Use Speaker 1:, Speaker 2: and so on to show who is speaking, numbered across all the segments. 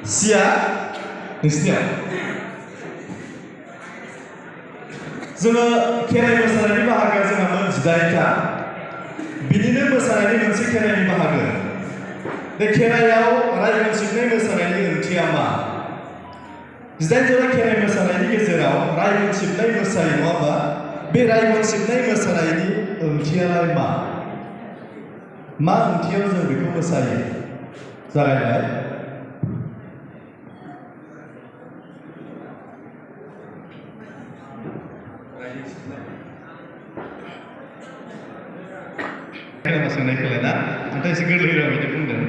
Speaker 1: सिया नोंसिनियाव जोङो खेराइ मोसानायनि बाहागोआ जोंहा 18टा बिदिनो मोसानायनि मोनसे खेराइनि बाहागो बे खेराइआव रायमोन सिबनाय मोसानायनि ओंथिया मा 18 जरा खेराइ मोसानायनि गेजेराव रायमोन सिबनाय मोसायो नङा होमबा बे रायमोन सिबनाय मोसानायनि ओंथियालाय मा ओंथियाव जों बेखौ मोसायो जागायबाय सोंनायखौलाय ना नाथाय एसे गोरलै राव बिदि बुंदों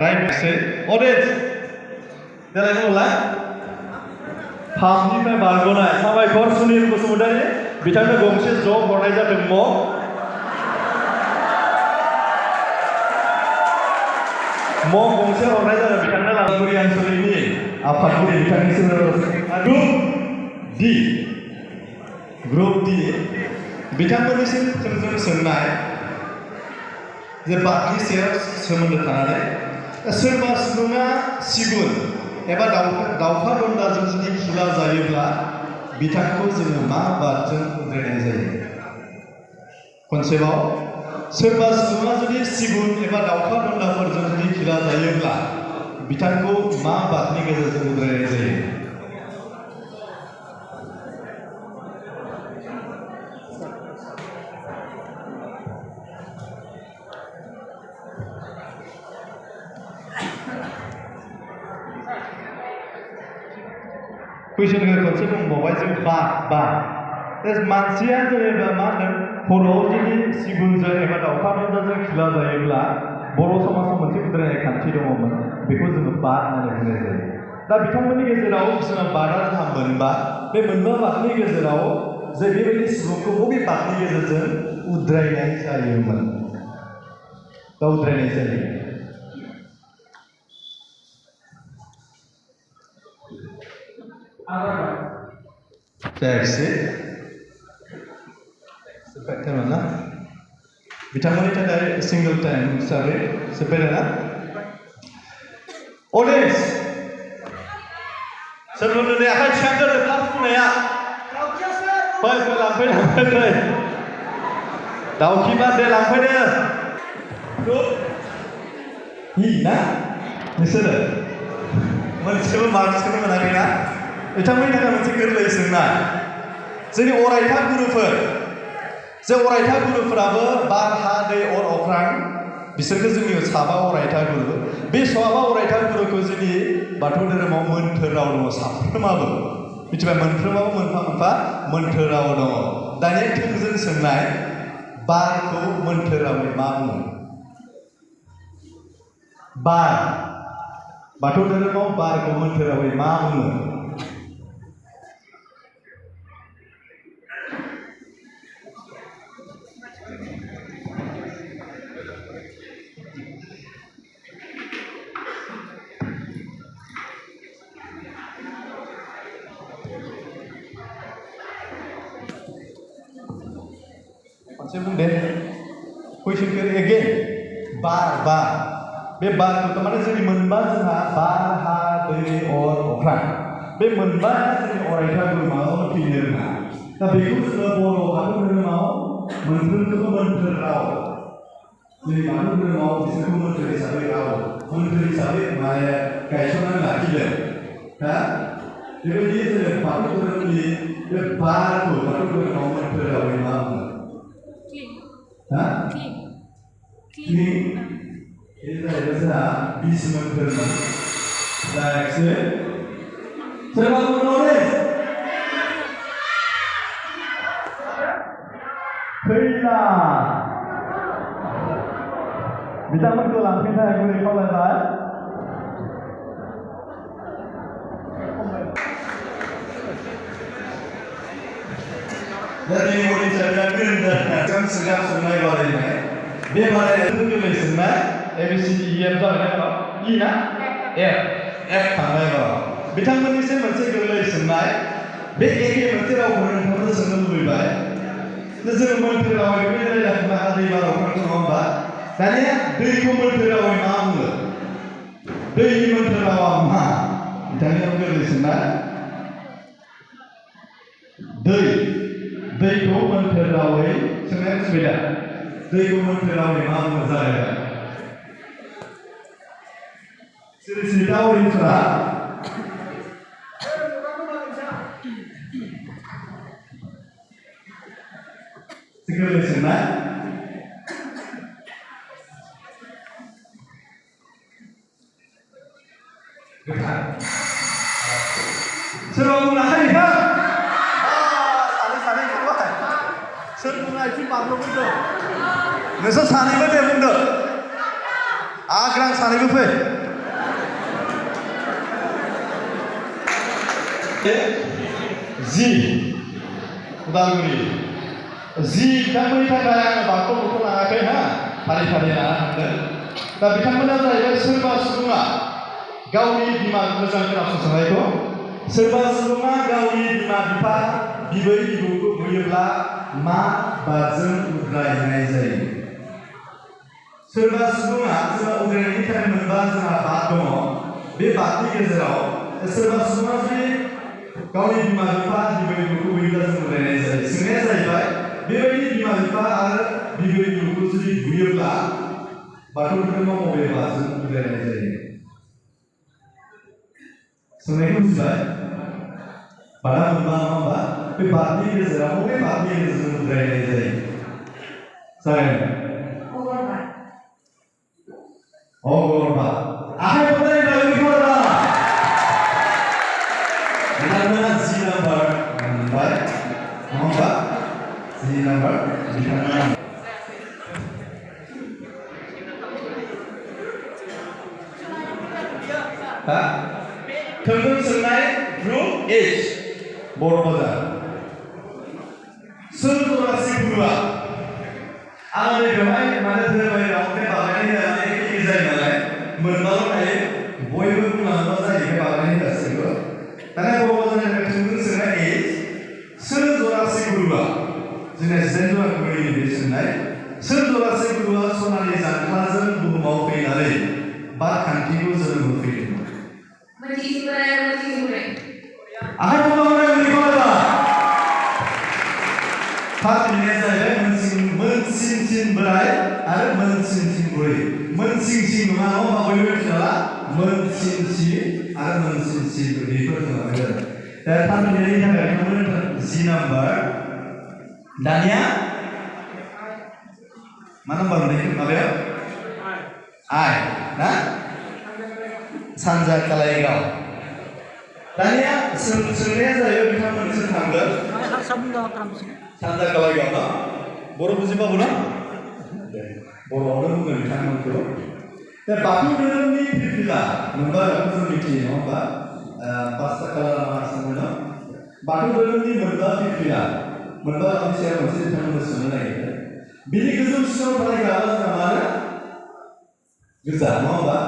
Speaker 1: रायमोनसे अडियन्स देलाय बुंलाय फामनिफ्राय बारग'नाय साबायखर सुनिल बसुमतारी बिथांनो गंसे ज' हरनाय जादों म' गंसे हरनाय जादों बिथांनो लालगुरि आनसलिकनि आफादगिरि बिथांनिसिम ग्रुप डि बिथांमोननिसिम थोंजों सोंनाय जे बादनि सायाव सोमोन्दो थानानै सोरबा सुबुङा सिगुन एबा दाउखा दन्दाजों जुदि खिला जायोब्ला बिथांखौ जोङो मा बादजों उद्रायनाय जायो खनसेबाव सोरबा सुबुङा जुदि सिगुन एबा दाउखा दन्दाफोरजों जुदि खिला जायोब्ला बिथांखौ मा बादनि गेजेरजों उद्रायनाय जायो कुइसनखौ खनसे बुंबावबाय जों बाद मानसिया जेनेबा मा होनदों खर'आव जुदि सिगुनजों एबा दाउखा दन्दाजों खिला जायोब्ला बर' समाजाव मोनसे उद्रायनाय खान्थि दङमोन बेखौ जोङो बाद होननानै बुंनाय जायो दा बिथांमोननि गेजेराव जोंहा बादा जोंहा मोनबा बे मोनबा बादनि गेजेराव जे बेबायदि सुबुंखौ बबे बादनि गेजेरजों उद्रायनाय जायोमोन बा उद्रायनाय जायो जायाखिसै जोब्बाय टाइमआ बिथांमोननि थाखाय सिंगल टाइम हिसाबै जोब्बाय ना अडियन्स सोरबा आखाइ थिखांगोन फार्स्ट बुंनाया फै लांफै दाउखि बादे लांफैदो ना नोंसोरो मोनसेबो मार्क्सखौनो मोनाखैना बिथांमोननि थाखाय मोनसे गोरलै सोंनाय जोंनि अरायथा गुरुफोर जे अरायथा गुरुफोराबो बार हा दै अर अख्रां बिसोरखौ जोंनि साबा अरायथा गुरु बे साबा अरायथा गुरुखौ जोंनि बाथौ धोरोमाव मोन्थोर राव दङ साफ्रोमाबो मिथिबाय मोनफ्रोमाबो मोनफा मोनफा मोन्थोर राव दङ दानिया थोंजों सोंनाय बारखौ मोन्थोर रावै मा बुङो बार बाथौ धोरोमाव बारखौ मोन्थोर रावै मा बुङो खनसे बुंदे कुइसनखौ एगेन बार बे बारखौ माने जोंनि मोनबा जोंहा बार हा दै अर अख्रां बे मोनबा जोंनि अरायथा गुरु माबायाव फैनो रोङा दा बेखौ जोङो बर' बाथौ धोरोमाव मोनफ्रोमखौबो मोन्थोर राव जोंनि बाथौ धोरोमाव बिसोरखौ मोन्थोर हिसाबै माने गायसननानै लाखिदों दा बेबायदि जोङो बाथौ धोरोमनि बे बारखौ बाथौ धोरोमाव मोन्थोर रावै मा बुङो cling ini dari bahasa bisman firman जायाखिसै सोरबा बुंबावदे खैला बिथांमोनखौ लांफैनो थाखाय गुरै खावलायबाय दा दिनै मनिटरआ गोरों सिगां संनाय बादायनाय बे बादायनायजों गोरलै सोंनाय ABCD EF जाबाय ना इ ना F थांबाय बिथांमोननिसिम मोनसे गोरलै सोंनाय बे एखे मोनसे रावखौनो नोंथांमोननो सोंनो लुबैबाय जोङो मोन्थोर रावै बे रायलायनायखौ दै बाराव नङा होमबा दानिया दैखौ मोन्थोर रावै मा बुङो दैनि मोन्थोर रावा बिथांनियाव गोरलै सोंनाय दैखौ मोन्थोर रावै सोंनाया सुबिदा दैखौ मोन्थोर रावै मा बुङो जागायबाय सिरिसिता अरिफोरा गोरलै सोंनाय सोरबा बुंनो हायो सानै बुंबाय सोर बुंनो आथिं माब्ला बुंदों नोंसोर सानैबो दे बुंदो आग्रां सानैबो फै जि उदालगुरि जि बिथांमोननि थाखाय आङो बांखौ लाङाखै हा फारि लाना थांदों दा बिथांमोना जाहैबाय सोरबा सुबुङा गावनि बिमा मोजां खोनासंनायखौ सोरबा सुबुङा गावनि बिमा बिफा बिबै बिबौखौ बुयोब्ला मा बादजों उद्रायनाय जायो सोरबा सुबुङा जोंहा उद्रायनायनि थाखाय मोनबा जोंहा बाद दङ बे बादनि गेजेराव सोरबा सुबुङा जुदि गावनि बिमा बिफा बिबै बिबौखौ बुयोब्ला जों उद्रायनाय जायो सोंनाया जाहैबाय बेबायदि बिमा बिफा आरो बिबै बिबौखौ जुदि बुयोब्ला बाथौ धोरोमाव बबे बादजों उद्रायनाय जायो सोंनायखौ बुजिबाय बादा मोनबा नङा होमबा बे बादनि गेजेराव बबे बादनि गेजेरजों उद्रायनाय जायो जागायनो अगरबाद आखाइ खबनाय बेखौ बिथांमोना जि नाम्बार मोनबाय नङा होमबा जि नाम्बार बिथांमोना थोंजों सोंनाय ग्रुप एच बर' बाजार सोर जरासि गुरुआ आं बेवहाय माने धोरोमारि रावनिफ्राय बानायनाय होनानै एखे जायो नालाय मोनबाल' थायो बयबो बुंनांगौ जायो बानायनाय गासैबो दाना बर' बाजारनिफ्राय थोंजों सोंनाय एच सोर जरासि गुरुआ जोंना जिदाइन जरा गुरुनि बे सोंनाय सोर जरासि गुरुआ सनानि जांख्लाजों बुहुमाव फैनानै बाद खान्थिखौ जोनोम होफैदोंमोन आखाइ खबनाय फार्टिनिया जाहैबाय मोनसिंसिन बोराय आरो मोनसिंसिन बुरै मोनसिंसिन नङा होमबा बयबो मिथिला मोनसिंसिन आरो मोनसिंसिन बेफोर जोंहा फैदों दा फार्टिनियानि थाखाय बिथांमोन जि नाम्बार दानिया मा नाम्बार मोननाय माबायाव आइ ना सानजा कालाइगाव दानिया सोंनाया जाहैबाय बिथांमोननिसिम थांगोन सानजा कालाइगाव ना बर' बुजिबाबो ना बर'आवनो बुंगोन बिथांमोनखौ दा बाथौ धोरोमनि फिरफिला मोनबा बेखौ जों मिथियो नङा होमबा पास्ता कालारा सोंनो बाथौ धोरोमनि मोनबा फिरफिला मोनबा मोनसे बिथांमोननो सोंनो नागिरदों बिनि गोजौसिनाव थानाय गाबा जोंहा मानो गोजा नङा होमबा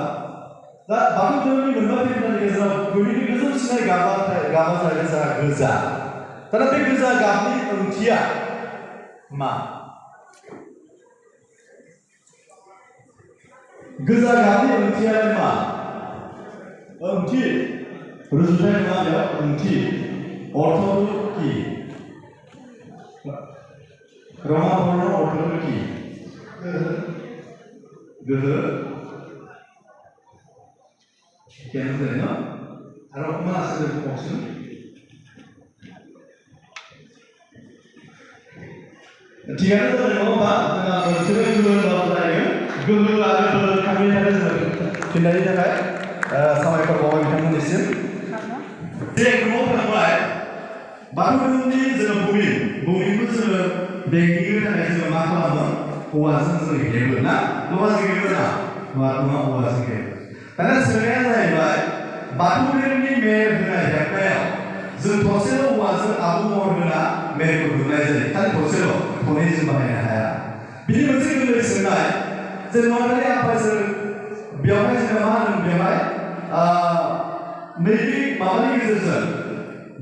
Speaker 1: दा बाथौ धोरोमनि मोनबा फिरफिलानि गेजेराव बयनिख्रुइ गोजौसिनाय गाबा जाहैबाय जोंहा गोजा दाना बे गोजा गाबनि ओंथिया मा गोजा गाबनि ओंथियालाय मा ओंथि रुजुथाय नङा बेयाव ओंथि अर्थ'खौ কি रङा बर्ण अर्थ'खौ কি गोहो কেন জানো না আর অকমান আছে কওকচোন थिगानो जादों नङा होमबा जोंहा मोनसेबो गोहो जायो गोहो आरो बोलो थांनायनि थाखाय जों फिननायनि थाखाय साबायखर बावबाय बिथांमोननिसिम जे ग्रुपआव थांबाय बाथौ धोरोमनि जोङो बुमिनखौ जोङो बेंगिनो थाखाय जोङो मा खालामो औवाजों जों हेबो ना औवाजों हेबो ना नङा औवाजों हेबो दाना सोंनाया जाहैबाय बाथौ धोरोमनि मेर होनाय हेबनायाव जों थरसेल' औवाजों आबुं महर होना मेरखौ दुमनाय जायो खालि थरसेल' थनै जों बाहायनो हाया बिनि मोनसे गोरलै सोंनाय जों नर्मालि आफाजों बेवहाय जोङो मा होनो बेवहाय नैबे माबानि गेजेरजों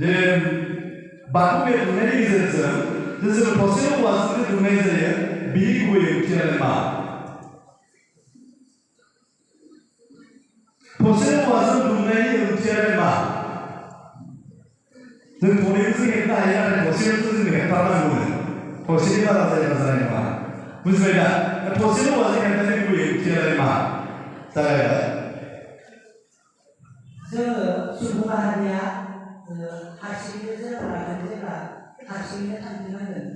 Speaker 1: जे बाथौ मेर दुमनायनि गेजेरजों जों थरसेल' औवाजों दुमनाय जायो बिनि गुबै ओंथियालाय मा थसेल' औवाजों दुमनायनि ओंथियालाय मा? जों थनैखौसो हेबनो हायो नाथाय थसेल'सो जों हेबथारनांगौनो थसेनि बारा जायोबा जानाय नङा बुजिबाय दा थसेल' औवाजों हेबनायनि गुबै ओंथियालाय मा? जागायबाय
Speaker 2: जोङो सुबुं माहारिया हारसिङैनो जोनोम लादों जेब्ला हारसिङैनो थांफिननांगोन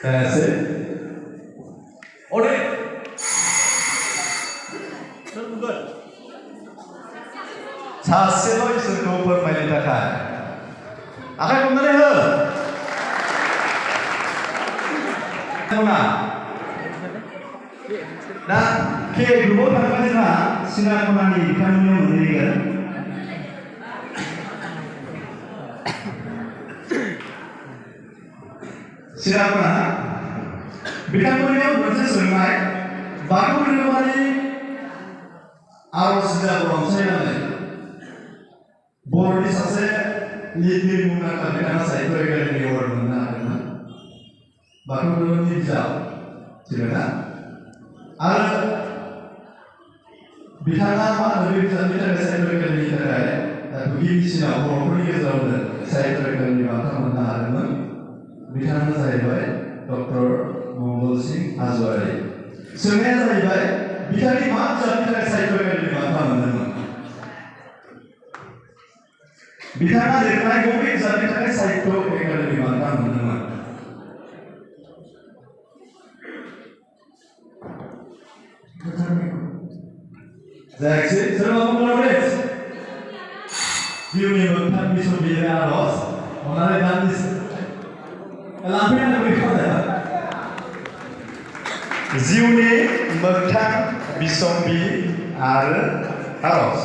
Speaker 1: जायासै अरे सासेल' इसोरखौ फोरमायनो थाखाय आखाइ हमनानै हो ना दा के ग्रुपआव थाङोबा जोंहा सिना खनानि बिथांमोननियाव मोनहैगोन सिना खना बिथांमोननियाव मोनसे सोंनाय बाथौ धोरोमारि आर'ज बिजाबखौ अनसायनानै बर'नि सासे लिरगिरि मुंदांखा बिथाङा साहित्य एकाडेमि एवार्ड मोननो हादोंमोन बाथौ धोरोमनि बिजाब थिगाना आरो बिथाङा मा होनो बे बिजाबनि थाखाय साहित्य एकाडेमिनि थाखाय गिबिसिनाव बर'फोरनि गेजेरावनो साहित्य एकाडेमि बान्था मोननो हादोंमोन बिथाङानो जाहैबाय डक्टर मंगल सिंह हाज'वारि सोंनाया जाहैबाय बिथांनि मा बिजाबनि थाखाय साहित्य एकाडेमि बान्था मोनदोंमोन बिथाङा लिरनाय बबे बिजाबनि थाखाय साहित्य एकाडेमि बान्था मोनदोंमोन जायाखिसै सोरबा बुंलांदों जिउनि मोगथां बिसम बिलिरनाय आर'ज अननानै दान्दिसे लांफैनांगौ बेखौ जिउनि मोगथां बिसम्बि आरो आर'ज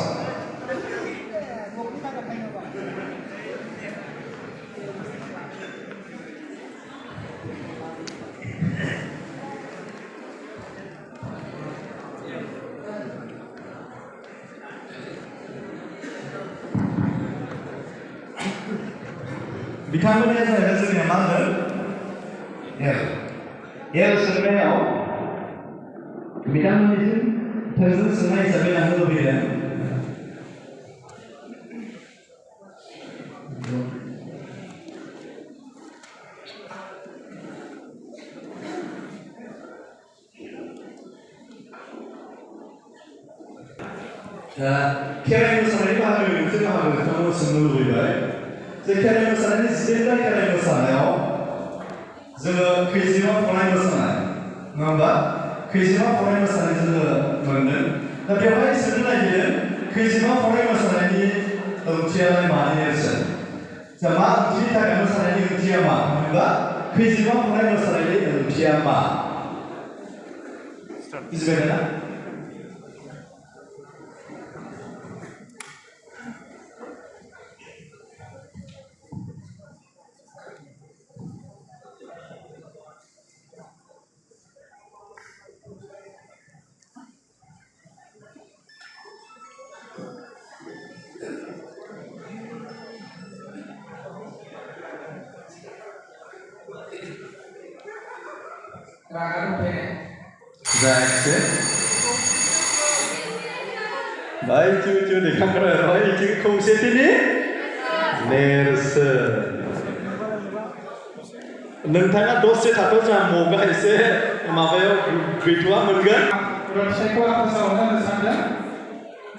Speaker 1: बिथांमोननिया जाहैबाय जोंनिया मा होनो एल सोंनायाव बिथांमोननिसिम थोंजों सोंनाय हिसाबै आं लुबैदों खेराइ मोसानायनि बाहागो मोनसे बाहागो बिथांमोन सोंनो लुबैबाय जे खेराइ मोसानायनि 10 खेराइ मोसानायाव जोङो खैजिमा फनाय मोसानाय नङा होमबा खैजिमा फनाय मोसानाय जोङो मोनदों दा बेवहाय सोंनो नागिरदों खैजिमा फनाय मोसानायनि ओंथियालाय मानि नेरसोन जा मा ओंथिनि थाखाय मोसानायनि ओंथिया मा होनोबा खैजिमा फनाय मोसानायनि ओंथिया मा बुजिबाय ना जायाखिसै बाय cucu दैखांग्राय itu खौसेथिनि नेरसोन नोंथाङा दसे थाथ' जोंहा मगा एसे माबायाव गैथ'आ मोनगोन
Speaker 3: रनसायखौ आं फोसावनो सानदों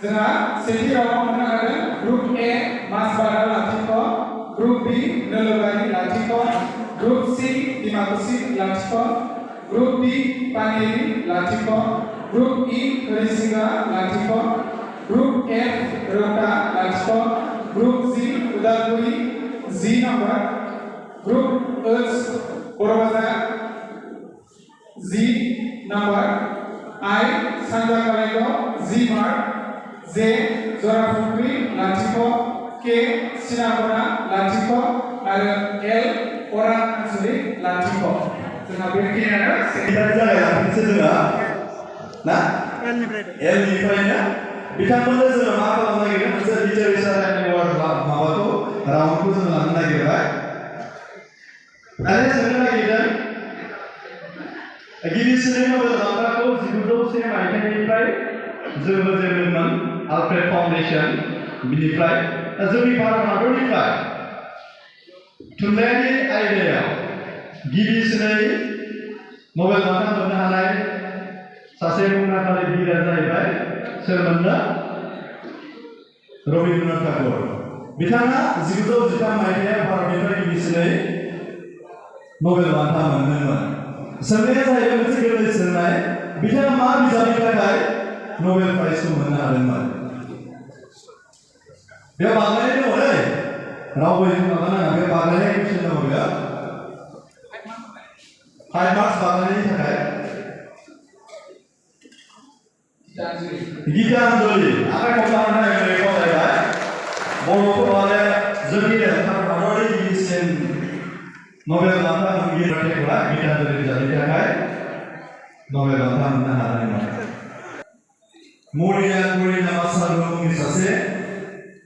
Speaker 3: जोंहा सेथि रावाव मोननो हादों ग्रुप ए मासबारा लाथिख' ग्रुप बि नोलोबारि लाथिख' ग्रुप सि दिमाकुसि लाथिख' ग्रुप डि पानेरि लाथिख' ग्रुप इ हरिसिंगा लाथिख' ग्रुप एफ रौता लाथिख' group G Udalguri 10 number group H बर'बाजार 10 number I Sandra Kalego Z Mark Z Zorafukri Latiko K Sinabona Latiko आरो L Orang Ansuri Latiko जोंहा बेखिनियानो
Speaker 1: सेक्रेटारि जाबाय मोनसे जोंहा ना L निफ्रायनो बिथांमोननो जोङो मा खालामनो नागिरदों मोनसे लिटारेचार एन्ड एवार्ड माबाखौ राउन्डखौ जों लानो नागिरबाय दानिया सोंनो नागिरदों गिबिसिनै नबेल बान्थाखौ 1901 मायथाइनिफ्राय जों होजेनदोंमोन आलफ्रेड फाउन्डेसन बिनिफ्राय जोंनि भारत हादरनिफ्राय थुनलाइयारि आयदायाव गिबिसिनै नबेल बान्था मोननो हानाय सासे मुंदांखा लिरगिरिया जाहैबाय सोरमोननो रबीन्द्रनाथ ठाकुर बिथाङा 1913 मायथाइयाव भारतनिफ्राय गिबिसिनै नबेल बान्था मोनदोंमोन सोंनाया जाहैबाय मोनसे गोरलै सोंनाय बिथाङा मा बिजाबनि थाखाय नबेल प्राइजखौ मोननो हादोंमोन बेयाव बांलायनाय दङ दै रावबो माबानाङा बे बांलायनाय कुइसन दङ बेयाव 5 मार्क्स बांलायनायनि थाखाय गीतांजलि आखाइ हमना होनाय खावलायबाय बर'खौ माने जोंनिनो भारत हादरनि गिबिसिन नबेल बान्था मोनगिरि टेकरा गीतांजलि बिजाबनि थाखाय नबेल बान्था मोननो हादोंमोन मरिना मासारो मुंनि सासे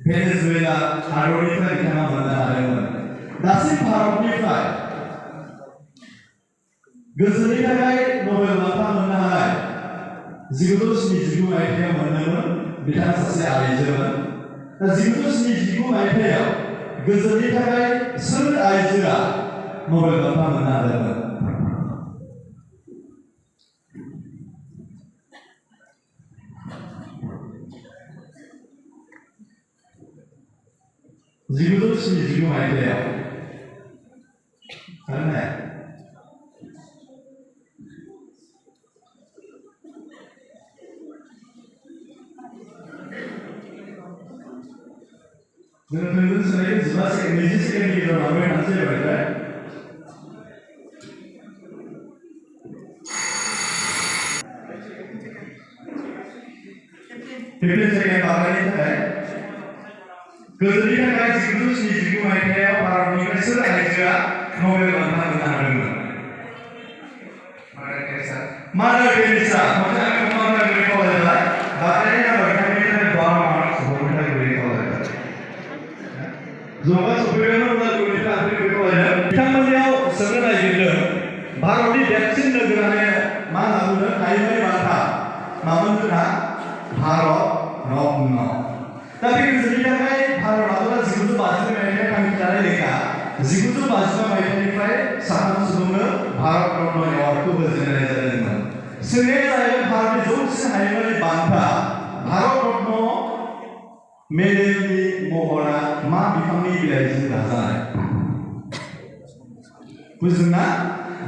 Speaker 1: भेनेजुवेला हादरनिफ्राय बिथाङा मोननो हादोंमोन दासिम भारतनिफ्राय गोजोननि थाखाय नबेल बान्था मोननो हानाय 1979 मायथाइयाव मोनदोंमोन बिथाङा सासे आइजोमोन 1979 मायथाइयाव गोजोननि थाखाय सोर आइजोआ नबेल बान्था मोननो हादोंमोन 1979 मायथाइयाव karena Menurut saya jelas Indonesia sekarang di dalam apa yang saya baca. Jadi saya katakan ini kan, ketika kita diskusi di situ mereka para universitas aja Nobel bantah benar. Mana bisa, mana dari kolej lah. Bahkan yang berkaitan dengan bahwa sebuah dari kolej. Zoga superior udah kuliah ahli kolej. Bitangannya sebenarnya gitu. Baru di vaksin negaranya mana udah kayak bantah. Namun sudah Bharat Ratna. Tapi ketika Bharat Ratna जिगुजौ बाजिबा मायथाइयाव थांखिनानै लेखा 1955 मायथाइनिफ्राय साथाम सुबुंनो भारत रत्न एवार्डखौ होजेननाय जादोंमोन। सोंनाया जाहैबाय भारतनि जौसिन हायुङारि बान्था भारत रत्न मेडेलनि महरा मा बिफांनि बिलाइजों दाजानाय? बुजिदोंना?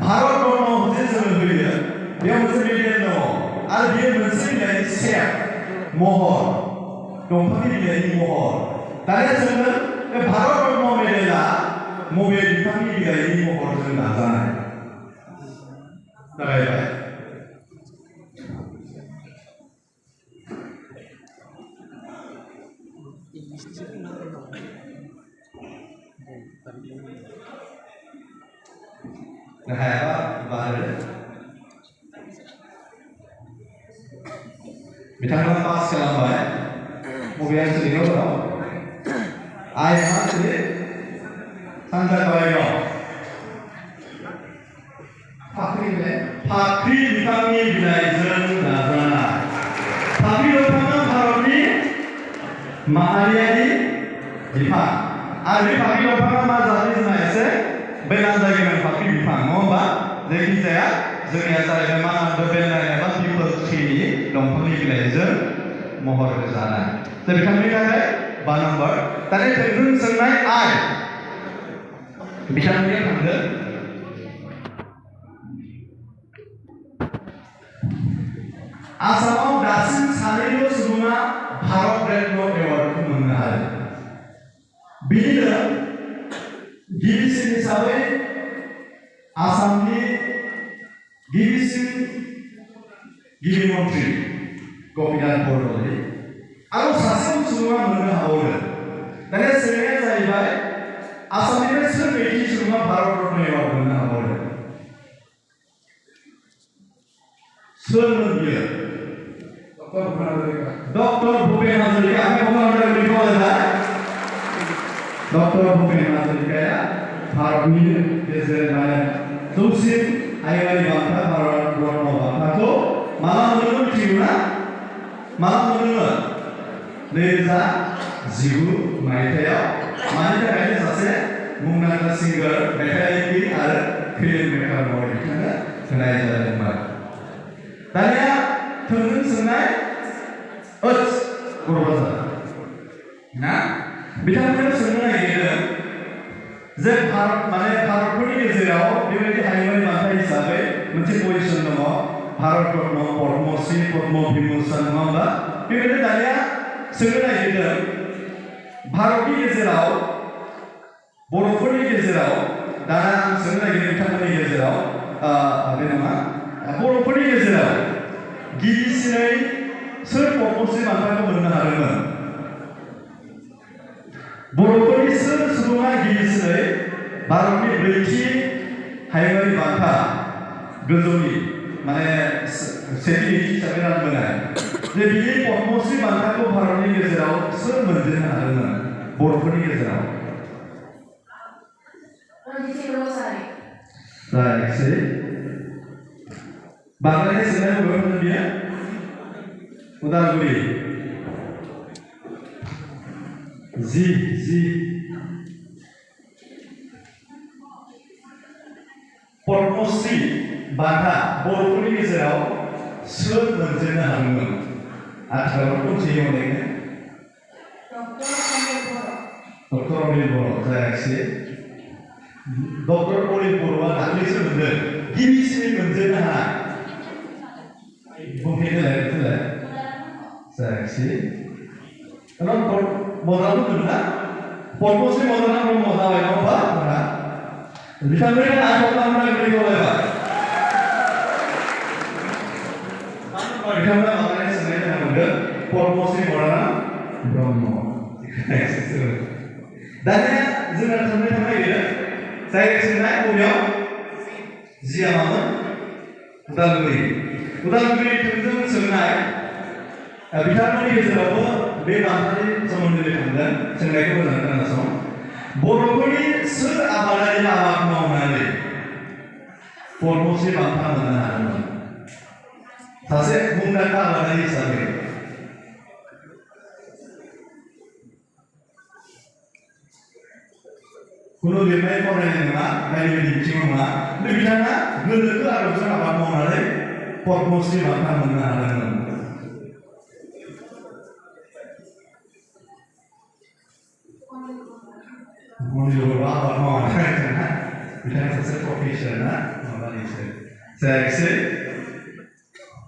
Speaker 1: भारत रत्न जे जोङो होयो बेयाव मोनसे मेडेल दङ आरो बेयो मोनसे बिलाइनि सेप महर दंफांनि बिलाइनि महर दानिया जोङो बे भारत रत्न मेडेला मबे बिफांनि बिलाइनि महरजों दाजानाय जागायबाय हायाबा बारो बिथाङा पास खालामबाय मबे ओनसोलनियाव दं आइ मा ओनसोलनि सानजा गवायाव फाख्रि बिफांनि बिलाइजों दाजानाय फाख्रि दंफाङा भारतनि माहारियारि बिफां आरो बे फाख्रि दंफाङा मा जातनि जोंहा एसे बेलान जायगानि फाख्रि बिफां नङा होमबा जायखिजाया जोंनिया जाहैबाय मा होनदों बेलान एबा पिपल ट्रिनि दंफांनि बिलाइजों महर होजानाय दा बिथांनि थाखाय 5 नम्बर दानि थोंजों सोंनाय आइ बिथांनिया थांदों आसामाव दासिम सानैल' सुबुङा भारत रत्न एवार्डखौ मोननो हादों बिदिनो गिबिसिन हिसाबै आसामनि गिबिसिन गिबि मन्त्रि गपिनाथ बरदलै आरो सासे सुबुङा मोननो हाबावदों दानिया सोंनाया जाहैबाय आसामनिफ्राय सोर नैथि सुबुङा भारत रत्न एवार्ड मोननो हाबावदों सोरमोन बियो डक्टर भुपेन हाजरिका आंनि हमनानै लिरबाय डक्टर भुपेन हाजरिकाया भारतनि गेजेराव जौसिन हायुङारि बान्था भारत Brahma Bankhaखौ माला मोनदोंमोन मिथिगौना? माला मोनदोंमोन? 2019 मायथाइयाव मानि थाखायनो सासे मुंदांखा सिंगार मेथाइगिरि आरो फिल्म मेकार महरै बिथांनो होनाय जादोंमोन। दानिया थोंजों सोंनाय बर'बाजार ना बिथांमोननो सोंनो नागिरदों जे भारतफोरनि गेजेराव बेबायदि हायुङारि बान्था हिसाबै मोनसे पजिशन दङ भारत रत्न पद्मश्री पद्म विभूषण नङा होमबा बेबायदि दानिया सोंनो नागिरदों भारतनि गेजेराव बर'फोरनि गेजेराव दाना आं सोंनो नागिरदों बिथांमोननि गेजेराव बे नङा बर'फोरनि गेजेराव गिबिसिनै सोर पद्मश्री बान्थाखौ मोननो हादोंमोन? बर'फोरनि सोर सुबुङा गिबिसिनै भारतनि ब्रैथि हायुङारि बान्था गोजौनि माने सेथि हिसाबै रानबोनाय जे बिनि पद्मश्री बान्थाखौ भारतनि गेजेराव सोर मोनजेननो हादोंमोन बर'फोरनि गेजेराव? जायाखिसै बांद्राय सोंनाय बबेयाव बियो उदालगुरि जी पद्मश्री बान्था बर'फोरनि गेजेराव सोर मोनजेननो हादोंमोन? आथिखालाव खनसेयै मोननायनो डक्टर अनिल बर' जायाखिसै डक्टर अनिल बर'आ दाख्लैसो मोनदों गिबिसिनै मोनजेननो हानाय बुंफिनलाय जायाखिसै मदाराम होनदोंना पद्मश्री मदाराम ब्रह्म जाबाय नङा होमबा बिथांमोननि आखल खालामनाय गलायबाय बिथांमोना माबानाय सोंनाय मोनदों पद्मश्री मदाराम ब्रह्म दानिया जोंना सोंनाय थांनाय जायगा सोंनाय बबेयाव जिया मामोन उदालगुरि थोंजों सोंनाय बिथांमोननि गेजेरावबो बे बान्थानि सोमोन्दै थांगोन सोंनायखौ मोजां खोनासं बर'फोरनि सोर आबादारि आबाद मावनानै पद्मश्री बान्था मोननो हादोंमोन सासे मुंदांखा आबादारि हिसाबै कुनु लिरनाय फरायनाय नङा बायदि बिथिङाव नङा बिथाङा गोनोखो आदबजों आबाद मावनानै पद्मश्री बान्था मोननो हादोंमोन मनिलबर'आ आबाद मावनानै बिथाङा सासे प्रफेसर ना माबानिसो जायाखिसै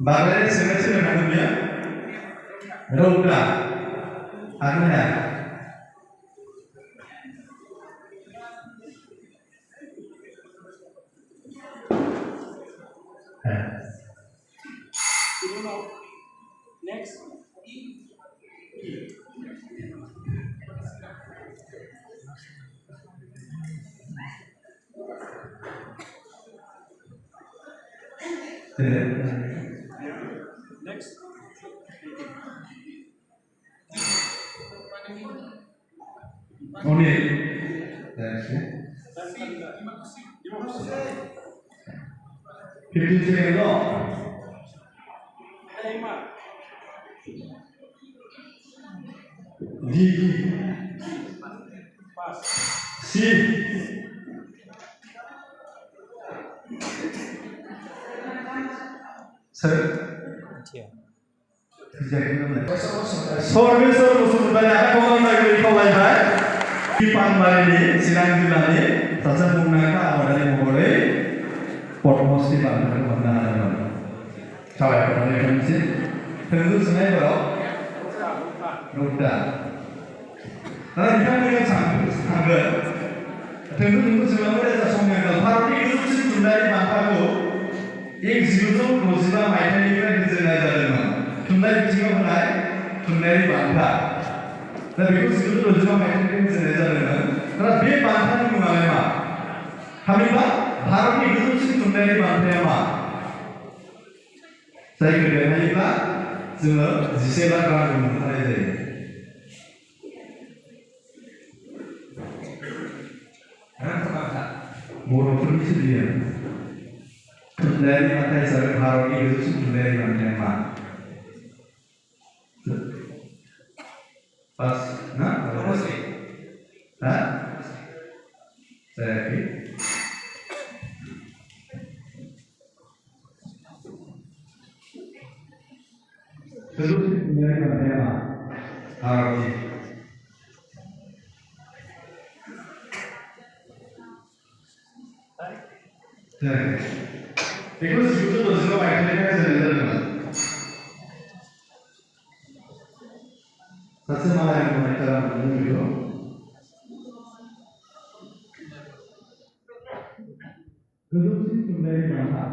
Speaker 1: बांद्राय सोंनाय सोलोंनांगोन बियो रौता हागोन ना हाया
Speaker 3: Next. Next.
Speaker 1: Only. Fifteen seconds off. D. C. Sir. Sorbeser Basumatary आखाइ खावलायबाय पानबारिनि चिरां जिल्लानि सासे मुंदांखा आबादारि महरै पद्मश्री बान्थाखौ मोननो हादोंमोन साबायखर नोंथांनिसिम थोंजों सोंनायफोराव रौता बिथांमोननियाव थांगोन थोंजों सोंनांगौ जा समनि भारतनि गोजौसिन थुनलाइयारि बान्थाखौ इं 1965 मायथाइनिफ्राय होजेननाय जादोंमोन थुनलाइ बिथिङाव होनाय थुनलाइयारि बान्था दा बेखौ 1965 मायथाइनिफ्राय होजेननाय जादोंमोन दा बे बान्थानि मुङालाय मा थामहिनबा भारतनि गोजौसिन थुनलाइयारि बान्थाया मा जायखौ देरहायोब्ला जोङो 11 लाख रां मोननो हानाय जायो बर'फोरनि सोलियो थुनलाइयारि बान्था हिसाबै भारतनि गोजौसिन थुनलाइयारि बान्थाया मा? पास ना? Hah? Saya Solusi dari tema Arabi. Jadi, itu sebetulnya semua akhirnya saya Satu malah yang mereka menunjuk. Solusi dari tema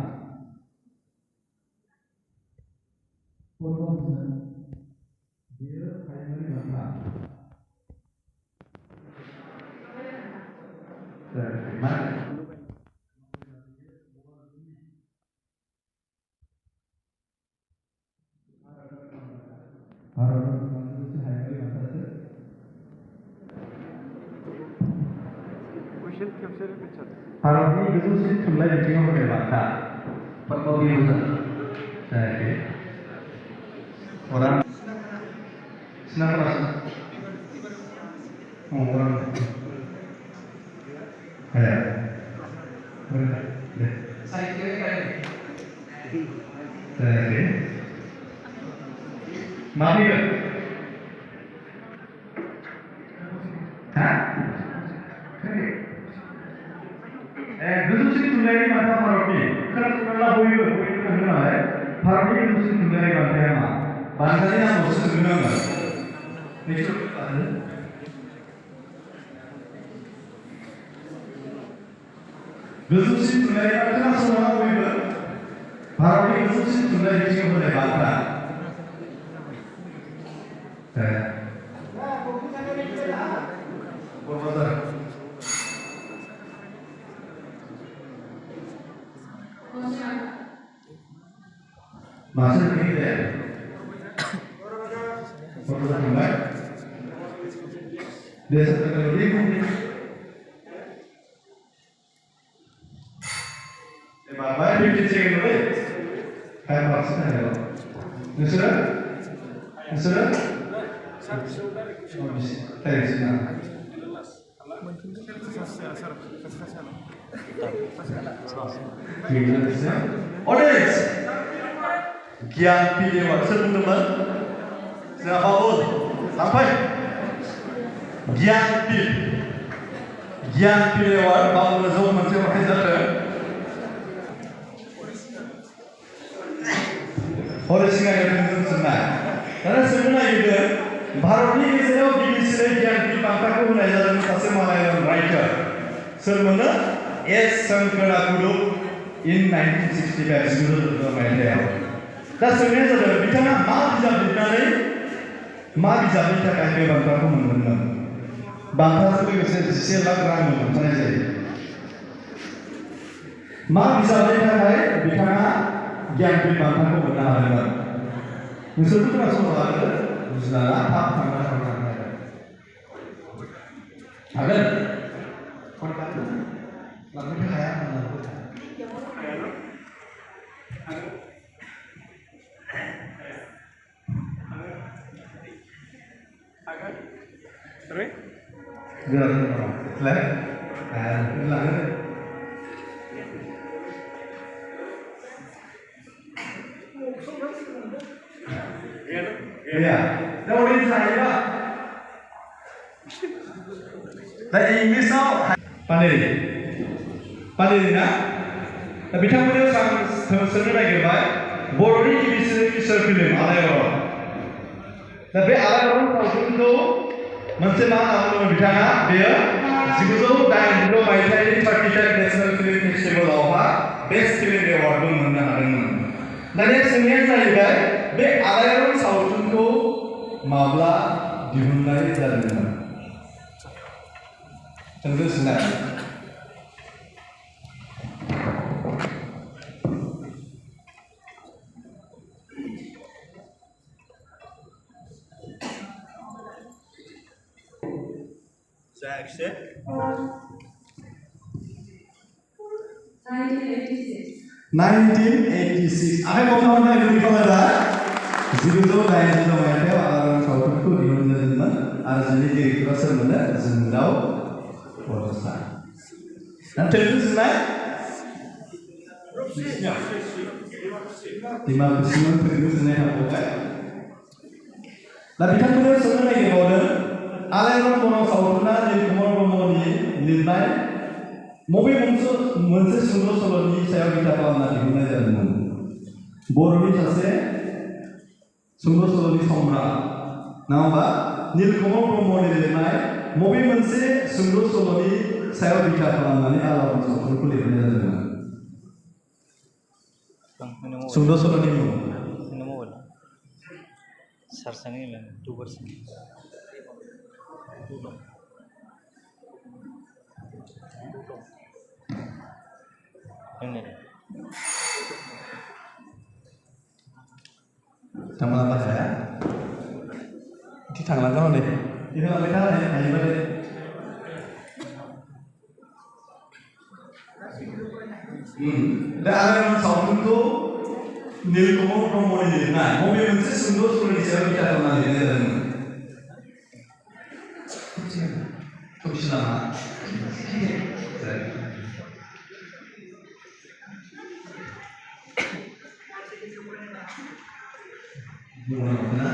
Speaker 1: dia primary bangsa. भारतनि गोजौसिन थुनलाइ बिथिङाव होनाय बान्था पद्मभूषण जायाखै orang senang merasa orang ya saya kira kali mati kan hah गोजौसिन थुनलाइयारि बान्था भारतनि खोनासंना बयबो होनो हाय भारतनि गोजौसिन थुनलाइयारि बान्थाया मा बान्थानि नामखौसो सोंनो नांगोन गोजौसिन थुनलाइयारि बान्था खोनासंना बयबो भारतनि गोजौसिन थुनलाइ बिथिङाव होनाय बान्था Masuk ini deh. Foto gambar. Desa teknologi mungkin. Bapak bikin cek dulu. Kayak maksudnya ya. Nusra? Oh bisa. Tadi sih. Audience. Gian Pilewar, teman-teman. Siapapun, sampai. Gian Pilewar, Bang Rezul masih pakai jatuh. Orang singa yang tentu senang. Karena sebenarnya juga, Bharati Israel BBC Gian Pil pangkat ko na jalan kasih Malayalam writer. Sebenarnya S. Sankarakudu in 1965 sebelum Malayalam. दा सोंनाया जादों बिथाङा मा बिजाब लिरनानै मा बिजाबनि थाखाय बे बान्थाखौ मोनदोंमोन बान्थाजों लोगोसे 11 लाख रां मोनफानाय जायो मा बिजाबनि थाखाय बिथाङा ज्ञानपीठ बान्थाखौ मोननो हादोंमोन नोंसोरबो खोनासंनो हागोन बुजिनाला थाब थांनो हागोन लांनो हाया
Speaker 3: Sorry?
Speaker 1: Gerak leh, hilang. Iya, jauhin saya. Dan Inggris tau, pandai na. Tapi kita punya sebenarnya gimana? Boroni bisa film Alayaron. Tapi Alayaron tahu itu. मोनसे मा खालामदोंमोन बिथाङा बेयो 1986 मायथाइनि 33rd नेशनल फिल्म फेस्टिवलावहा बेस्ट फिल्म एवार्डबो मोननो हादोंमोन दानिया सोंनाया जाहैबाय बे आलायारन सावथुनखौ माब्ला दिहुननाय जादोंमोन थोंजों सोंनाय Saya accept.
Speaker 4: 1986.
Speaker 1: 1986 आखाइ खबनानै नायगिरनो खालामबाय 1990 मायथाइयाव आलायारन सावथुनखौ दिहुनजेनदोंमोन आरो जोंनि डिरेक्टरा सोरमोन जोंदाव बड'सा तेलुगु जुनाय दिमाकुसिमोन तेलुगु जुनाय हाबबाय दा बिथांमोननो सोंनो नागिरबावदों आलायारन सावथुना नीलकमल ब्रह्मनि लिरनाय मबे मोनसे सुंद' सल'नि सायाव बिथा खालामना दिहुननाय जादोंमोन बर'नि सासे सुंद' सल'नि सम्राट नङा होमबा नीलकमल ब्रह्मनि लिरनाय मबे मोनसे सुंद' सल'नि सायाव बिथा खालामनानै आलायारन सावथुनखौ लिरनाय जादोंमोन सुंद' सल'नि मुं Sama apa saya? Di tangan kamu deh. Ini apa kita nih? Ayo balik. Dan Alayarn Sautun itu Nilkamal ब्रह्मनि लिरनाय बबे मोनसे सुंद' सल'नि सायाव बिथा खालामना लिरनाय जादोंमोन? खोमसि नामा? Gimana?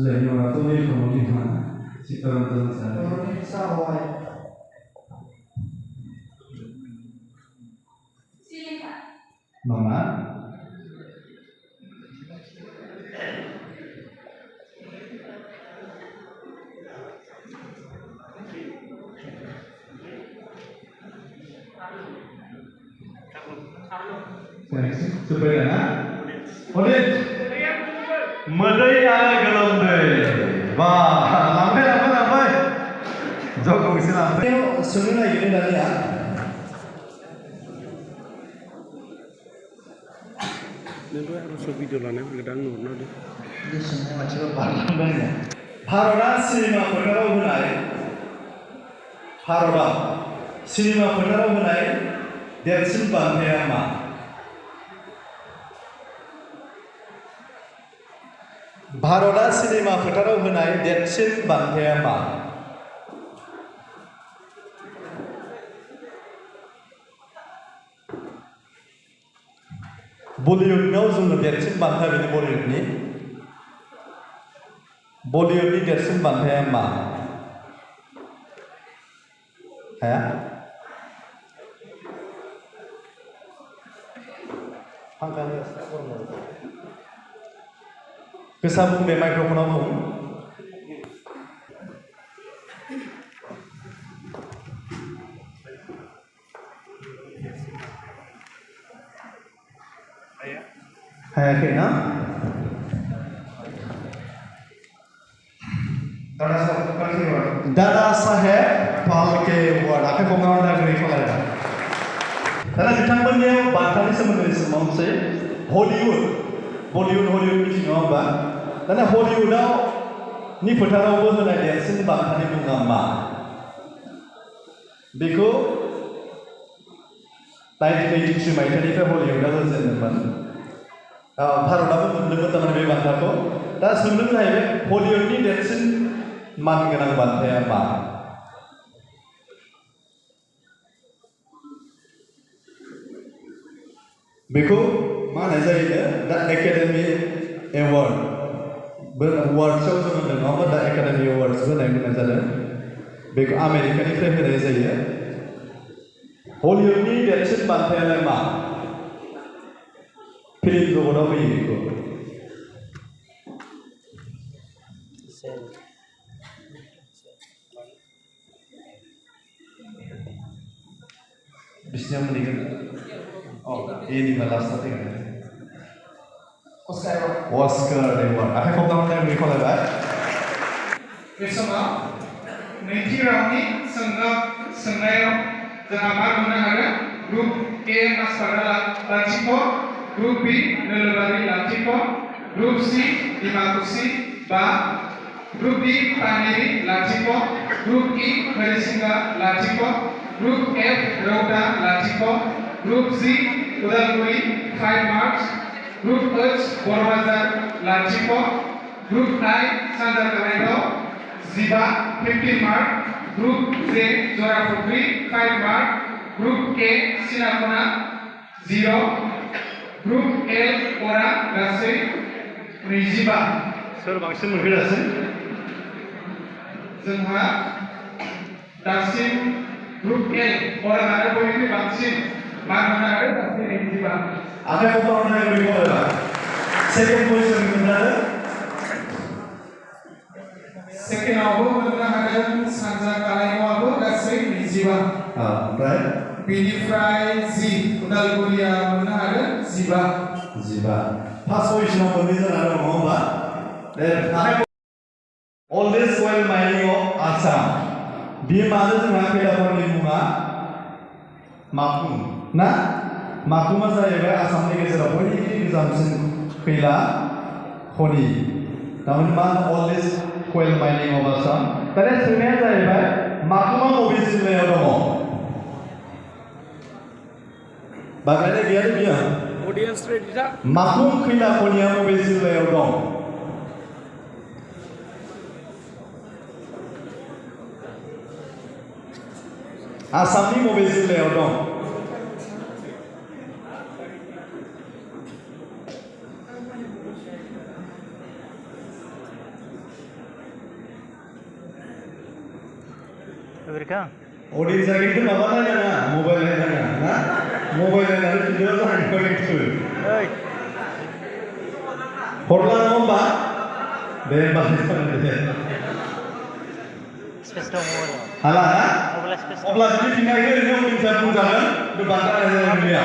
Speaker 1: Zainuwa itu nih kemudian si teman-teman saya. Mama. Sepeda, Odin, medai ala gelombang, wah, lambai, jauh sih lambai. Sudah lagi ini dari ya.
Speaker 3: Nanti harus video lana, gedang nurna deh.
Speaker 2: Di sini
Speaker 1: macam apa ya? Harora sinema perkara hunai, Harora sinema perkara hunai, dersin bangkaya ma. भारतआ cinema फोथाराव होनाय देरसिन बान्थाया मा? बलिउडनाव जोङो देरसिन बान्था बेनो बलिउडनि देरसिन बान्थाया मा? हाया? गोसा बुं दे माइक्र'फनाव बुं हायाखै ना दादा साहेब फाल्के अवार्ड आखाइ खबनानै नागिरनाय खालामबाय दाना बिथांमोननियाव बान्थानि सोमोन्दै सोंबावनोसै बलिउड मिथिङाव होमबा दाना हलिउडआव नि फोथारावबो होनाय देरसिन बान्थानि मुङा मा? बेखौ 1983 मायथाइनिफ्राय हलिउडआ होजेनदोंमोन भारतआबो मोनदोंमोन थारमाने बे बान्थाखौ दा सोंदों जाहैबाय हलिउडनि देरसिन मानगोनां बान्थाया मा? बेखौ मा होननाय जायो दा एकाडेमि एवार्ड बे अवार्ड्सआव जोङो नङा होमबा दा एकाडेमि एवार्ड्स होनाय जादों बेखौ आमेरिकानिफ्राय होनाय जायो हलिउडनि देरसिन बान्थायालाय मा? फिल्म जगताव होयो बेखौ बिसिनियाव मोनहैगोन एनिमा लास्टआव फैगोन Oscar Award आखाइ खबनानै नागिरनाय खालामबाय
Speaker 4: बे समाव नैथि राउन्डनि सोंनायाव जोंहा मा मोननो हागोन group A मार्क्सफोरा 0 Grup B Nolabari Latiko, Grup C Dimakusi Ba, Grup D Paniri Latiko, Grup E Harisinga Latiko, Grup F Rauta Latiko, Grup Z Udalguri 5 marks, Grup H Borbazar Latiko, Grup I Sandar Kanaino Ziba 15 mark, Grup J Zorafukri 5 mark, Grup K Sinakona 0, Grup L Ora Gasai Rijiba.
Speaker 1: सोर बांसिन मोनफैगासिनो
Speaker 4: जोंहा दासिम group A फरायनानै बयनिख्रुइ बांसिन मान मोननो हादों दासिम 85
Speaker 1: आखाइ खबराव नायनो लुबैयोबा सेकेन्ड पजिसन मोननानै
Speaker 4: सेकेन्डआवबो मोननो हादों सानजा कालाइमावबो गासै 25
Speaker 1: ओमफ्राय
Speaker 4: बेनिफ्राय जि उदालगुरिया मोननो हादों 15
Speaker 1: फार्स्ट पजिसनाव मोननै जाना दङ होमबा Oldest oil mining of Assam. Biयो मानो जोंहा खैलाफोरनि मुङा माकुम ना माकुमा जाहैबाय आसामनि गेजेराव बयनिख्रुइ गोजामसिन खैला खनि थारमाने मा oldest oil mining of Assam. दानिया सोंनाया जाहैबाय माकुमा बबे जिल्लायाव दङ बागायनाय गैया बियो
Speaker 3: ऑडियंस रेडी था
Speaker 1: माकुम खैला खनिया बबे जिल्लायाव दं आसामनि बबे जिल्लायाव दं अडियन्स खिन्थु माबा नायनाङा मबाइल नायनाङा ना मबाइल नायनानै भिडिअ जानायखौ खिन्थु हरला नङा होमबा दे होमबा दे हाला ना अब्ला जुदि फिननायखौ ओरैनो उननिफ्राय बुंजागोन बांद्राय रायज्लायनाया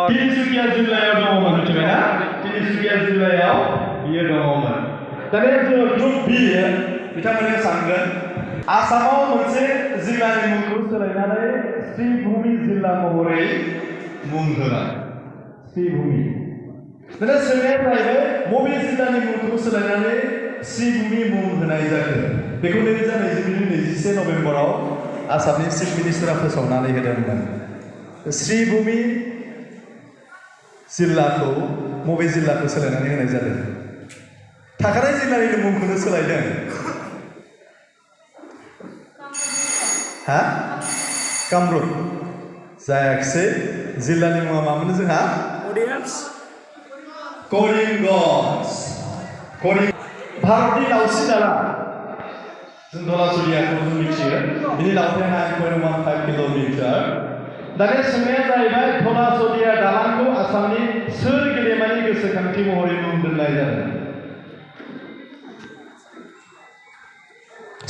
Speaker 1: तिनिसुकिया जिल्लायाव दङमोन मिथिबायना तिनिसुकिया जिल्लायाव बियो दङमोन दानिया जोङो ग्रुप बि बिथांमोननो सानगोन आसामाव मोनसे जिल्लानि मुंखौ सोलायनानै श्रीभूमि जिल्ला महरै मुं होनाय श्रीभूमि दानिया सोंनाया जाहैबाय बबे जिल्लानि मुंखौ सोलायनानै श्रीभूमि मुं होनाय जाखो बेखौ 2021 नभेम्बराव आसामनि चिफ मिनिस्टारा फोसावनानै होदोंमोन श्रीभूमि जिल्लाखौ बबे जिल्लाखौ सोलायनानै होनाय जादों थाखानाय जिल्लानि मुंखौनो सोलायदों हा कामरुप जायाखिसै जिल्लानि मुङा मामोन जोंहा
Speaker 3: ऑडियंस
Speaker 1: करिमगंज भारतनि लावसिन दाला जों धलासुलियाखौ जों मिथियो बिनि लावथाया 9.15 किल'मिटार दानिया सोंनाया जाहैबाय धलासुलिया दालांखौ आसामनि सोर गेदेमानि गोसोखांथि महरै मुं दोननाय जादों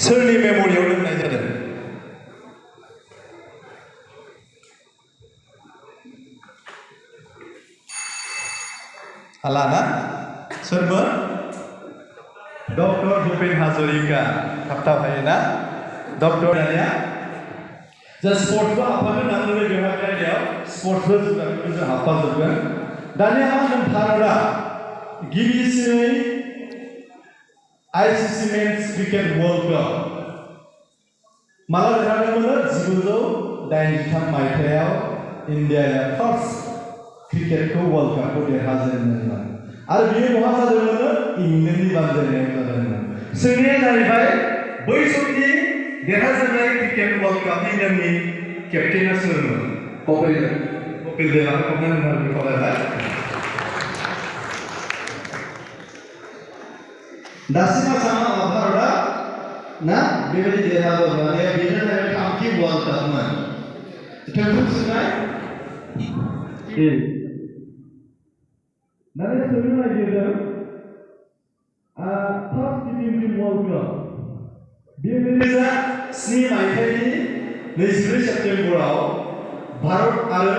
Speaker 1: सोरनि मेम'रियाव दोननाय जादों हाला ना सोरमोन डक्टर भुपेन हाजरिका थाब हायोना डक्टर दानिया जा स्पर्ट्सबो हाबफागोन नांगौ बेवहाय आयदायाव स्पर्ट्सबो जों हाबफाजोबगोन दानिया मा होनदों भारतआ गिबिसिनै ICC men's cricket world cup माला देरहादोंमोन 1983 मायथाइयाव इन्डियाया फार्स्ट क्रिकेटखौ वर्ल्ड कपखौ देरहाजेनदोंमोन आरो बियो बहा जादोंमोन इंलेन्डनि बानजायनायाव जादोंमोन सोंनाया जाहैबाय बै समनि देरहाजेननाय क्रिकेट वर्ल्ड कपनि इन्डियानि केप्टेना सोरमोन कपिल देव आरो कपिल देव फरायबाय दासिम आसामा भारतआ ना बेबायदि देरहाबोनानै बेनो जाहैबाय थामथि वर्ल्ड कपमोन बिथांखौ सोंनाय दानिया सोंनो नागिरदों फार्स्ट टी20 वर्ल्ड कप बेयो 2007 मायथाइनि 24 सेप्तेम्बराव भारत आरो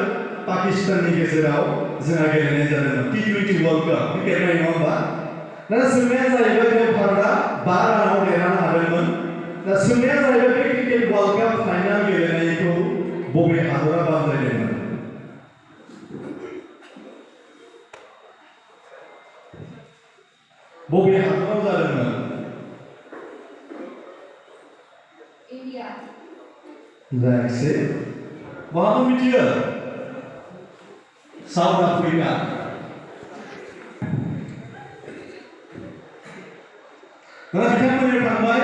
Speaker 1: पाकिस्ताननि गेजेराव जोंहा गेलेनाय जादोंमोन टी20 वर्ल्ड कप क्रिकेट नङा होमबा दानिया सोंनाया जाहैबाय बे भारतआ 5 रानाव देरहानो हादोंमोन दा सोंनाया जाहैबाय बे क्रिकेट वर्ल्ड कप फाइनाल गेलेनायखौ बबे हादरा बानजायदोंमोन बबे हादराव जादोंमोन?
Speaker 5: India.
Speaker 1: जायाखिसै बहाबा मिथियो? South Africa. दाना बिथांमोननियाव थांबाय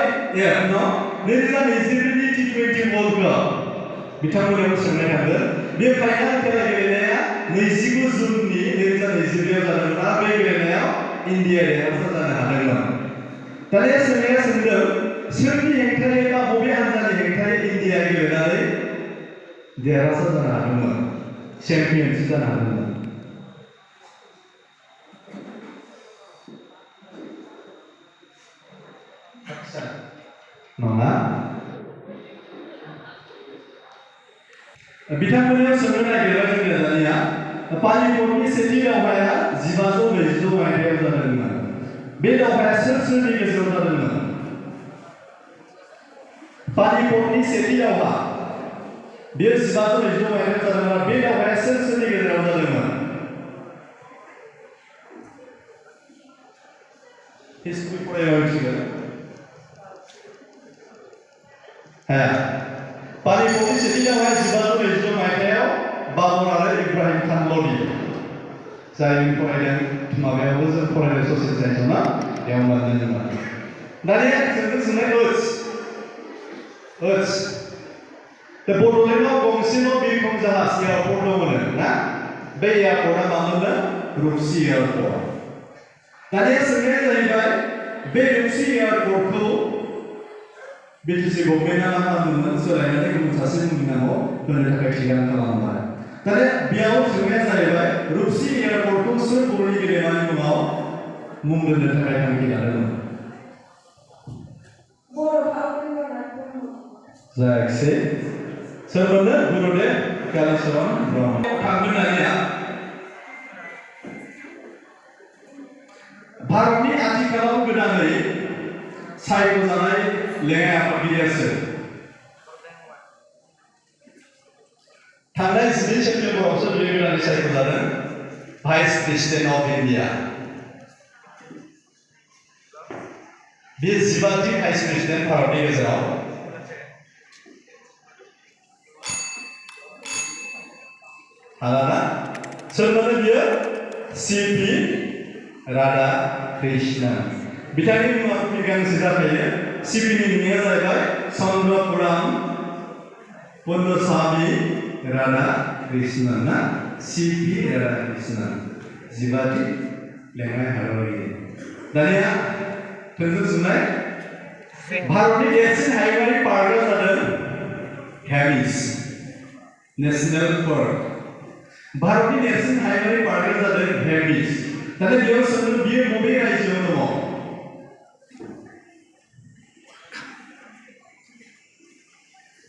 Speaker 1: नैरोजा T20 वर्ल्ड काप बिथांमोननियाव सोंनाय थांगोन बे फाइनाल खेला गेलेनाया 29 जुननि 2022 आव जादोंमोन आरो बे गेलेनायाव इन्डिया देरहासार जानो हादोंमोन। दानिया सोंनाया सोंदों सोरनि हेंथायै बा बबे हान्जानि हेंथायै इन्डिया गेलेनानै देरहासार जानो हादोंमोन, चेम्पियनशिप जानो हादोंमोन? नङा। बिथांमोननियाव सोंनो नागिरबाय जोङो दानिया पानिपतनि सेथि दावहाया 1526 मायथाइयाव जादोंमोन। बे दावहाया सोरनि गेजेराव जादोंमोन? पानिपतनि सेथि दावहा बेयो 1526 मायथाइयाव जादोंमोन। बे दावहाया सोरनि गेजेराव जादोंमोन? हिस्ट्रि फरायबा मिथिगोन। पानिपतनि सेथि दावहाया 1526 मायथाइयाव बाबर आरो इब्राहिम खान ल'डि जाय फरायदों माबायावबो जों फरायदों ससियेल साइन्सआव ना बेयाव मोनदोंमोन। दानिया जोंखौ सोंनाय बड'लेण्डआव गंसेल' बिरखं जाहाज एयारपर्ट दंमोन ना बे एयारपर्टआ मामोन? रुपसि एयारपर्ट। दानिया सोंनाया जाहैबाय बे रुपसि एयारपर्टखौ BTC गभर्नमेन्टआ मा खालामदोंमोन? सोलायनानै गुबुन सासे मुंनि नामाव होनो थाखाय थिरांथा खालामबाय। दानिया बेयाव सोंनाया जाहैबाय रुपसि एयारपर्टखौ सोर बर'नि गेदेमानि मुङाव मुं दोननो थाखाय थांखि लादोंमोन? जायाखिसै सोरमोननो? गुरुदेव कालिचरण ब्रह्म। थांगोन दानिया भारतनि आथिखालाव गोदानै सायख'जानाय लेङाइ आफादगिरिया सोर? थांनाय 12 सेप्तेम्बरावसो बियो गोदानै सायख'जादों भाइस प्रेसिडेन्ट अफ इन्डिया। बे 15थि भाइस प्रेसिडेन्ट भारतनि गेजेराव। हालाना सोरमोन बियो? CP राधाकृष्णन। बिथांनि मुङा गांसे जाखायो। CPनि मुङा जाहैबाय चन्द्रपुराम पुन्नस्वामी राधाकृष्णन ना CP राधाकृष्णन 15थि लेङाइ हादरारि। दानिया थोंजों सोंनाय भारतनि देरसिन हायुङारि पार्कआ जादों हेमिस नेशनेल पार्क। भारतनि देरसिन हायुङारि पार्कआ जादों हेमिस। दानिया बेयाव सोंदों बियो बबे रायजोआव दङ?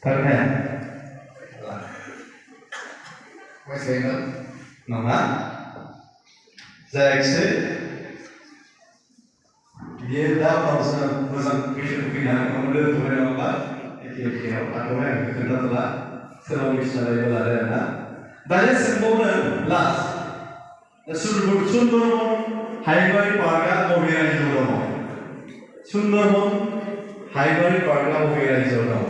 Speaker 1: Thailand. West Bengal. नङा। जायाखिसै बियो दा उनावसो मोजां कुइसन फैनानै मोनदों थुबाय नङाबा एखेयाव थाथ'बाय आं खोन्थाथ'ला सोरबा मिथिनानैबो लादों आरोना। दानिया सोंबावदों लास्ट सुन्दरबन हायुङारि पार्कआ बबे रायजोआव दङ? सुन्दरबन हायुङारि पार्कआ बबे रायजोआव दङ?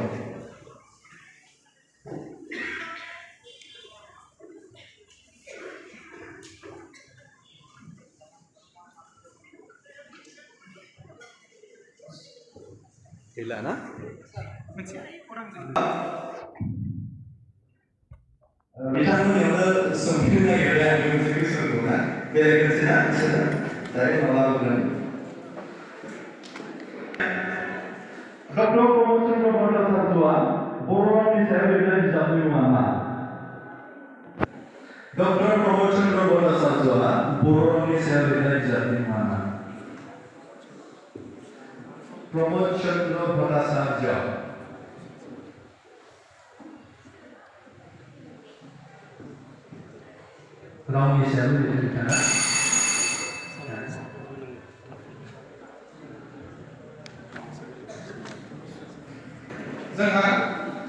Speaker 1: गैला ना? बिथांमोननियावनो सोंफिननो नागिरबाय आं मोनसे कुइसनखौ ना बेरायनोसै ना बिसोरो डाइरेक्ट माबा होगोन। डक्टर प्रमद चन्द्र भट्टाचार्यआ बर' रावनि सायाव लिरनाय बिजाबनि मुङा मा? डक्टर प्रमद चन्द्र भट्टाचार्यआ बर' रावनि सायाव लिरनाय बिजाबनि मुङा मा? प्रमोद चंद्र भट्टाचार्य रावनि सायाव लिरदों बिथाङा।
Speaker 4: जोंहा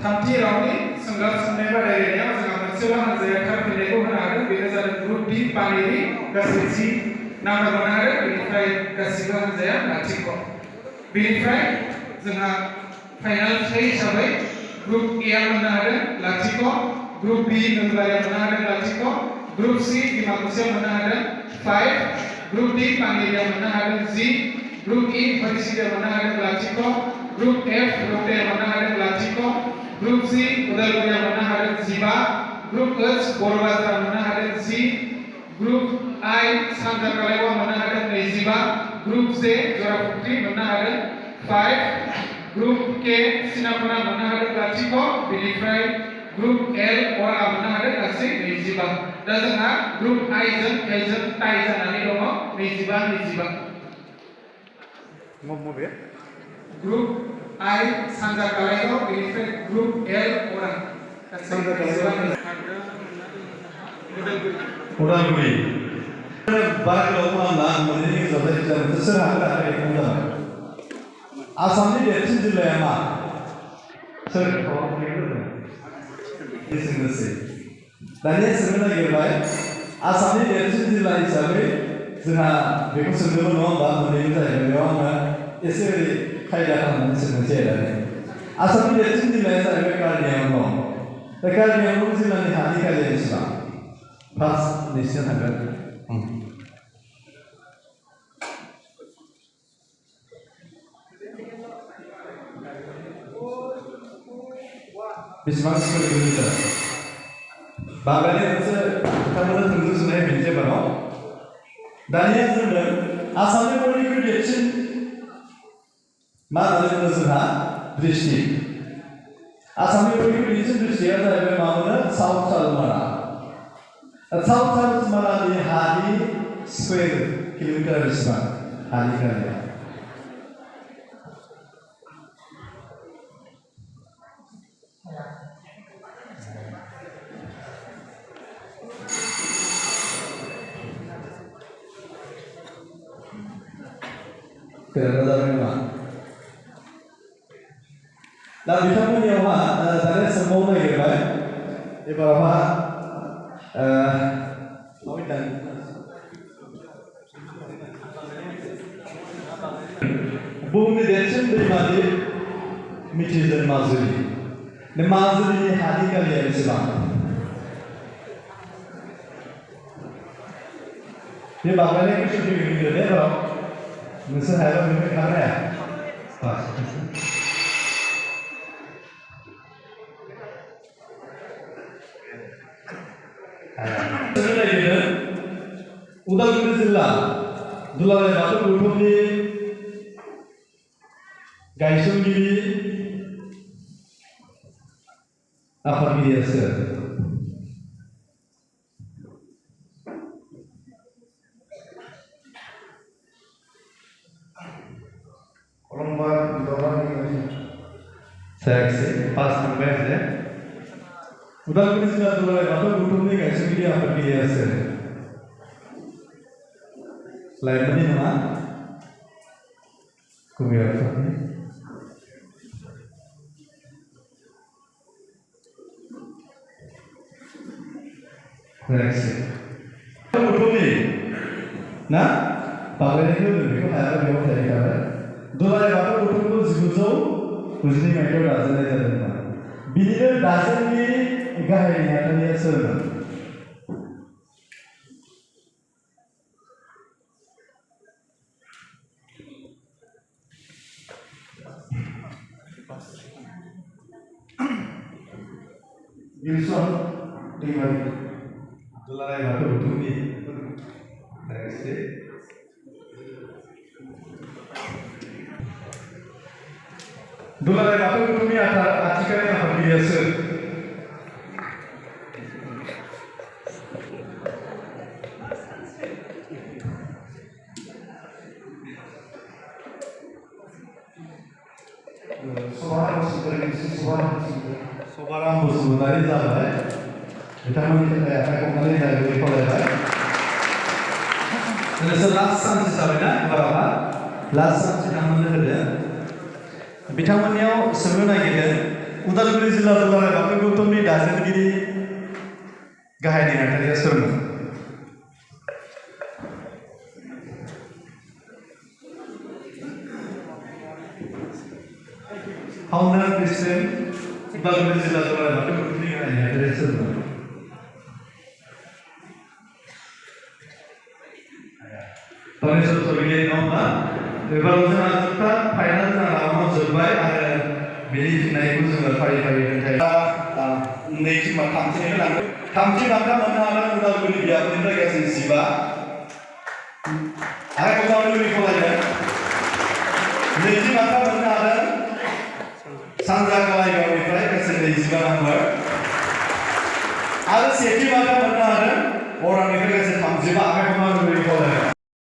Speaker 4: थामथि रावनि सोंगाब सोंनाय बादायलायनायाव जोंहा मोनसेल' हानजाया थार फिननायखौ होनो हादों। बेनो जादों ग्रुप बी पानेरि गासै 10 नाम्बार मोननो हादों बेनिफ्राय गासिबो हानजाया लाथिख' बेनिफ्राय जोंहा फाइनाल फिथाइ हिसाबै ग्रुप ए आ मोननो हादों लाथिख' ग्रुप बी नोगबारिया मोननो हादों लाथिख' ग्रुप सी डिमाकुसिया मोननो हादों 5 ग्रुप डी पानेरिया मोननो हादों 10 ग्रुप ई हरिसिंगाया मोननो हादों लाथिख' ग्रुप एफ रौताया मोननो हादों लाथिख' ग्रुप सी उदालगुरिया मोननो हादों 15 ग्रुप एच बरबाजारा मोननो हादों 10 ग्रुप आई सानजा कालाइवा मोननो हादों 25 ग्रुप जे जराफुख्रि मोननो हादों 5 ग्रुप के सिनापना मोननो हादों लाथिख' बेनिफ्राय ग्रुप एल अरा मोननो हादों गासै 25 दा जोंहा ग्रुप आई जों एल जों टाइ जानानै दङ 25
Speaker 1: बबे
Speaker 4: ग्रुप आई सानजा कालाइगाव बेनिफ्राय ग्रुप एल अरा
Speaker 1: सानजा कालाइगाव उदालगुरि बारा गोलाव खालामला मोननैनि गेजेराव जायखिजाया मोनसे सोर हागोन आरो जाबाय आसामनि देरसिन जिल्लाया मा सोर सोंनोसै दानिया सोंनो नागिरबाय आसामनि देरसिन जिल्ला हिसाबै जोंहा बेखौ सोंदोंमोन नङा होमबा मोननैबो जाहैबाय बेयाव आङो एसे ओरै खायदा खालामनानै सोंनोसै आरो आसामनि देरसिन जिल्लाया जाहैबाय कार्बि आंलं दा कार्बि आंलं जिल्लानि हानि गालिया बेसेबां फार्स्ट नैसिना थांगोन बेसेबां स्कुवेर किल'मिटार बांगालि मोनसे बिथांमोना थोंजों सोंनाय बिदिन्थि बानाव दानिया जोंनो आसामनि बयनिख्रुइ देरसिन मा होननानै बुङो जोंहा डिस्ट्रिक्ट आसामनि बयनिख्रुइ देरसिन डिस्ट्रिक्टआ जाहैबाय मा मोनो साउथ सालमारा साउथ सालमारानि हानि स्कुवेर किल'मिटार बेसेबां हानि गालिया दा बिथांमोननियावहा दानिया सोंबावनो नागिरबाय एबारावहा बुहुमनि देरसिन दैमानि मिथिदों माजुलि बे माजुलिनि हानि गालिया बेसेबां बे बांगालि कुइसन फैगोन दे एबाराव नोंसोर हायाबा बेनिफ्राय खारनो हाया उदालगुरि जिल्ला दुलाराय बाथौ गौथुमनि गायसनगिरि आफादगिरिया सोर जायाखिसै पास थांबाय आरो उदालगुरि जिल्ला दुलाराय बाथौ गौथुमनि गायसनगिरि आफादगिरिया सोर लाइमोननि नङा गुबै आफादनि जायाखिसै गौथुमनि ना बांलायनायखौ जों बेखौ हायाबा बेयाव थाहैखाबाय दुलाराय बाथौ गौथुमखौ 1992 मायथाइयाव दाजेननाय जादोंमोन बिनिनो दाजेनगिरि गाहाय नेहाथारिया सोरमोन गिलसन दैमारि दुलाराय बाथौ गौथुमनि दुलाराय बाथौ गौथुमनि आथिखालनि आफादगिरिया सोर सभाराम बसुमतारी जाबाय बिथांमोननि थाखाय आखाइ हमनानै जायगायाव खावलायबाय नोंसोर लास्ट चान्स जाबायना एबारावहा लास्ट चान्स बिथांमोननो होदो बिथांमोननियाव सोंनो नागिरदों उदालगुरि जिल्ला दुलाराय बाथौ गौथुमनि दाजेनगिरि गाहाय नेहाथारिया सोरमोन फाउन्डार प्रेसिडेन्ट उदालगुरि जिल्ला जराय बाथौ गुदिनि गाहाय सोरमोन? धनेश्वर स्वरगयारि नङा होमबा? एबाराव जोंहा जोबथा फाइनाल जोंहा जोब्बाय आरो बेनि फिननायखौ जोङो फारि फारि खोन्थायो। नैथि मा थामथिनिफ्राय लांदों। थामथि बान्था मोननो हादों उदालगुरि बियाबनिफ्राय गासै 15 आरो उदालगुरि कलेजआ नैथि बान्था मोननो हादों सानजा गलायगावनिफ्राय गासै 25 नम्बर आरो सेथि बान्था मोननो हादों अरांनिफ्राय गासै 35 आरो उदालगुरि कलेज